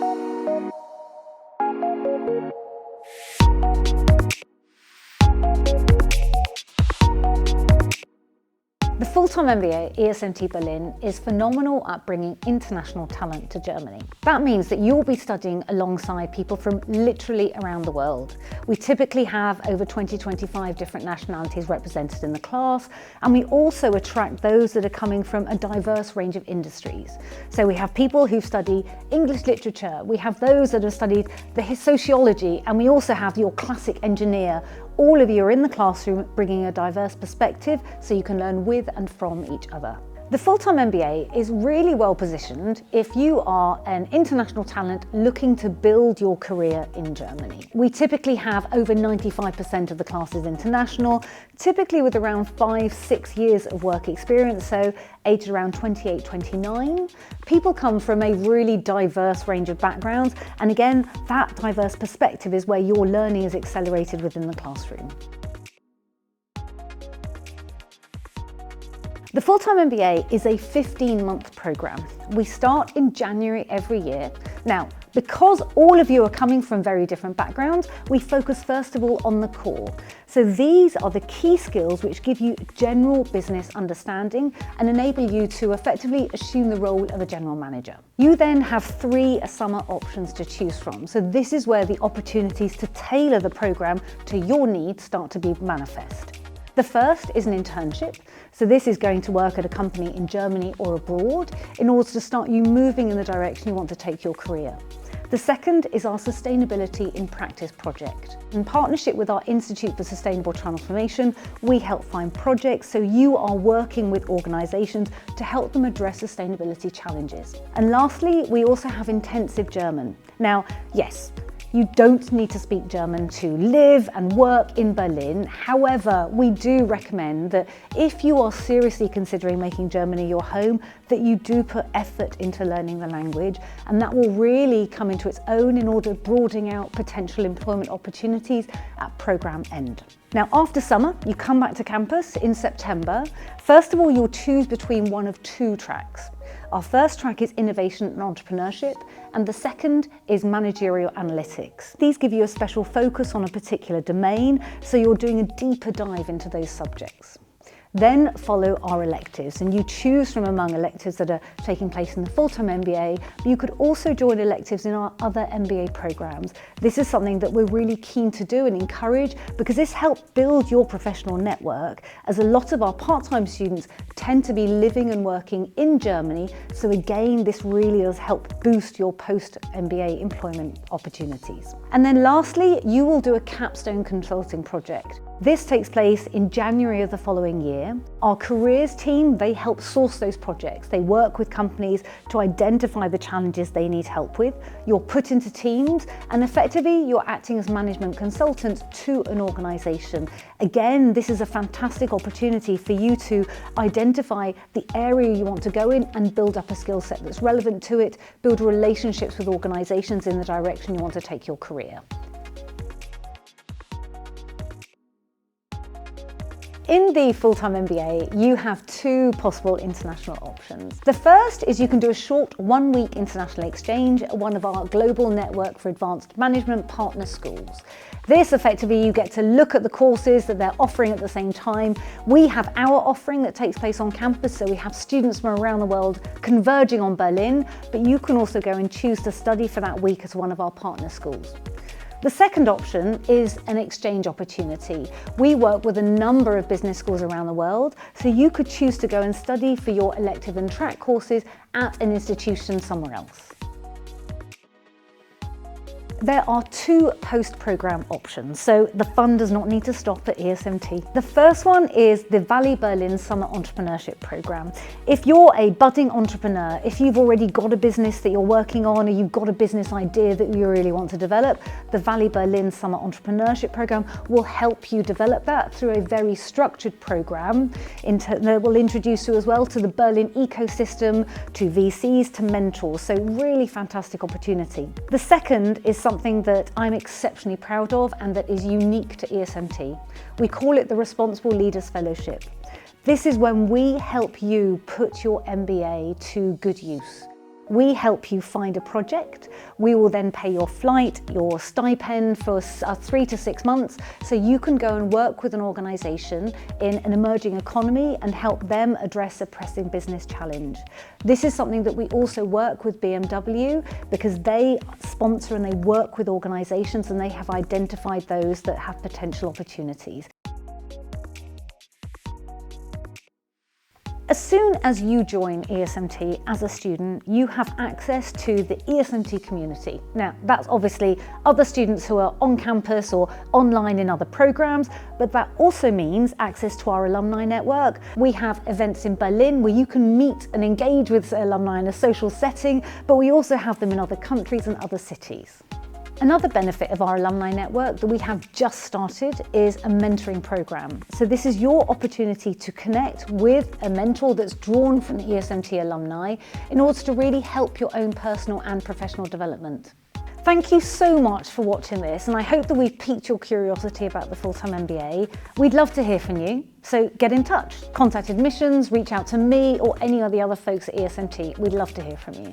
The Full-time MBA ESMT Berlin is phenomenal at bringing international talent to Germany. That means that you'll be studying alongside people from literally around the world. We typically have over 20-25 different nationalities represented in the class, and we also attract those that are coming from a diverse range of industries. So we have people who study English literature, we have those that have studied sociology, and we also have your classic engineer. All of you are in the classroom bringing a diverse perspective so you can learn with and from each other. The Full-time MBA is really well positioned if you are an international talent looking to build your career in Germany. We typically have over 95% of the classes international, typically with around 5-6 years of work experience, so aged around 28, 29. People come from a really diverse range of backgrounds, and again, that diverse perspective is where your learning is accelerated within the classroom. The Full-time MBA is a 15-month program. We start in January every year. Now, because all of you are coming from very different backgrounds, we focus first of all on the core. So these are the key skills which give you general business understanding and enable you to effectively assume the role of a general manager. You then have 3 summer options to choose from. So this is where the opportunities to tailor the program to your needs start to be manifest. The first is an internship. So this is going to work at a company in Germany or abroad in order to start you moving in the direction you want to take your career. The second is our Sustainability in Practice project. In partnership with our Institute for Sustainable Transformation, we help find projects so you are working with organisations to help them address sustainability challenges. And lastly, we also have intensive German. Now, yes, you don't need to speak German to live and work in Berlin. However, we do recommend that if you are seriously considering making Germany your home, that you do put effort into learning the language, and that will really come into its own in order of broadening out potential employment opportunities at programme end. Now, after summer, you come back to campus in September. First of all, you'll choose between one of 2 tracks. Our first track is Innovation and Entrepreneurship, and the second is Managerial Analytics. These give you a special focus on a particular domain, so you're doing a deeper dive into those subjects. Then follow our electives, and you choose from among electives that are taking place in the Full-time MBA, but you could also join electives in our other MBA programs. This is something that we're really keen to do and encourage because this helps build your professional network, as a lot of our part-time students tend to be living and working in Germany. So again, this really does help boost your post-MBA employment opportunities. And then lastly, you will do a capstone consulting project. This takes place in January of the following year. Our careers team, they help source those projects. They work with companies to identify the challenges they need help with. You're put into teams, and effectively you're acting as management consultants to an organisation. Again, this is a fantastic opportunity for you to identify the area you want to go in and build up a skill set that's relevant to it, build relationships with organisations in the direction you want to take your career. In the Full-time MBA, you have 2 possible international options. The first is you can do a short 1-week international exchange at one of our global network for advanced management partner schools. This effectively, you get to look at the courses that they're offering at the same time. We have our offering that takes place on campus, so we have students from around the world converging on Berlin, but you can also go and choose to study for that week at one of our partner schools. The second option is an exchange opportunity. We work with a number of business schools around the world, so you could choose to go and study for your elective and track courses at an institution somewhere else. There are 2 post-programme options, so the fun does not need to stop at ESMT. The first one is the Valley Berlin Summer Entrepreneurship Programme. If you're a budding entrepreneur, if you've already got a business that you're working on, or you've got a business idea that you really want to develop, the Valley Berlin Summer Entrepreneurship Programme will help you develop that through a very structured programme that will introduce you as well to the Berlin ecosystem, to VCs, to mentors, so really fantastic opportunity. The second is something that I'm exceptionally proud of and that is unique to ESMT. We call it the Responsible Leaders Fellowship. This is when we help you put your MBA to good use. We help you find a project. We will then pay your flight, your stipend for 3 to 6 months, so you can go and work with an organisation in an emerging economy and help them address a pressing business challenge. This is something that we also work with BMW because they sponsor and they work with organisations and they have identified those that have potential opportunities. As soon as you join ESMT as a student, you have access to the ESMT community. Now, that's obviously other students who are on campus or online in other programs, but that also means access to our alumni network. We have events in Berlin where you can meet and engage with alumni in a social setting, but we also have them in other countries and other cities. Another benefit of our alumni network that we have just started is a mentoring program. So this is your opportunity to connect with a mentor that's drawn from ESMT alumni in order to really help your own personal and professional development. Thank you so much for watching this, and I hope that we've piqued your curiosity about the Full-time MBA. We'd love to hear from you, so get in touch. Contact admissions, reach out to me or any of the other folks at ESMT. We'd love to hear from you.